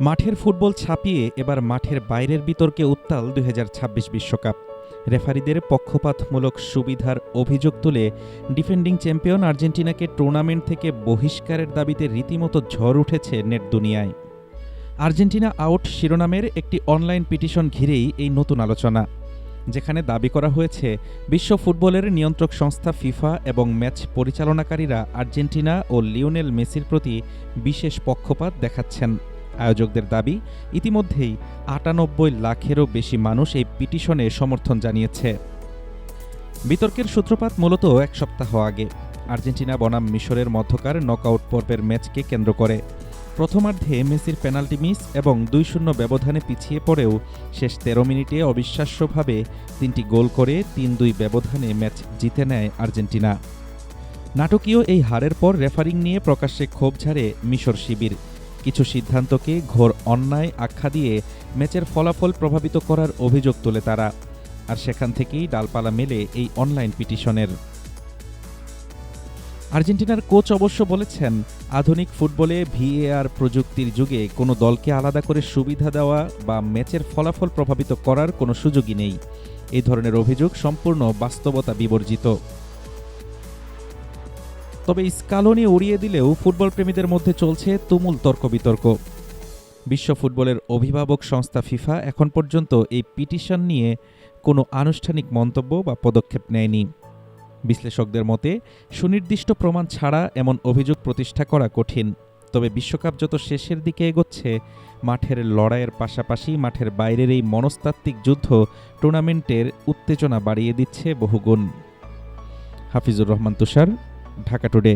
মাঠের ফুটবল ছাপিয়ে এবার মাঠের বাইরের বিতর্কে উত্তাল ২০২৬ বিশ্বকাপ। রেফারিদের পক্ষপাতমূলক সুবিধার অভিযোগ তুলে ডিফেন্ডিং চ্যাম্পিয়ন আর্জেন্টিনাকে টুর্নামেন্ট থেকে বহিষ্কারের দাবিতে রীতিমতো ঝড় উঠেছে নেট দুনিয়ায়। আর্জেন্টিনা আউট শিরোনামের একটি অনলাইন পিটিশন ঘিরেই এই নতুন আলোচনা, যেখানে দাবি করা হয়েছে বিশ্ব ফুটবলের নিয়ন্ত্রক সংস্থা ফিফা এবং ম্যাচ পরিচালনাকারীরা আর্জেন্টিনা ও লিওনেল মেসির প্রতি বিশেষ পক্ষপাত দেখাচ্ছেন। আয়োজকদের দাবি, ইতিমধ্যেই ৯৮ লাখেরও বেশি মানুষ এই পিটিশনে সমর্থন জানিয়েছে। বিতর্কের সূত্রপাত মূলত এক সপ্তাহ আগে আর্জেন্টিনা বনাম মিশরের মধ্যকার নকআউট পর্বের ম্যাচকে কেন্দ্র করে। প্রথমার্ধে মেসির পেনাল্টি মিস এবং ২-০ ব্যবধানে পিছিয়ে পড়েও শেষ ১৩ মিনিটে অবিশ্বাস্যভাবে ৩টি গোল করে ৩-২ ব্যবধানে ম্যাচ জিতে নেয় আর্জেন্টিনা। নাটকীয় এই হারের পর রেফারিং নিয়ে প্রকাশ্যে ক্ষোভ ঝাড়ে মিশর শিবির। কিছু সিদ্ধান্তকে ঘোর অন্যায় আখ্যা দিয়ে ম্যাচের ফলাফল প্রভাবিত করার অভিযোগ তোলে তারা, আর সেখান থেকেই ডালপালা মেলে এই অনলাইন পিটিশনের। আর্জেন্টিনার কোচ অবশ্য বলেছেন, আধুনিক ফুটবলে ভিএআর প্রযুক্তির যুগে কোনো দলকে আলাদা করে সুবিধা দেওয়া বা ম্যাচের ফলাফল প্রভাবিত করার কোনো সুযোগই নেই। এই ধরনের অভিযোগ সম্পূর্ণ বাস্তবতা বিবর্জিত। তবে স্কালোনি উড়িয়ে দিলেও ফুটবল প্রেমীদের মধ্যে চলছে তুমুল তর্ক বিতর্ক। বিশ্ব ফুটবলের অভিভাবক সংস্থা ফিফা এখন পর্যন্ত এই পিটিশন নিয়ে কোনো আনুষ্ঠানিক মন্তব্য বা পদক্ষেপ নেয়নি। বিশ্লেষকদের মতে, সুনির্দিষ্ট প্রমাণ ছাড়া এমন অভিযোগ প্রতিষ্ঠা করা কঠিন। তবে বিশ্বকাপ যত শেষের দিকে এগোচ্ছে, মাঠের লড়াইয়ের পাশাপাশি মাঠের বাইরের এই মনস্তাত্ত্বিক যুদ্ধ টুর্নামেন্টের উত্তেজনা বাড়িয়ে দিচ্ছে বহুগুণ। হাফিজুর রহমান তুষার, ঢাকা টুডে।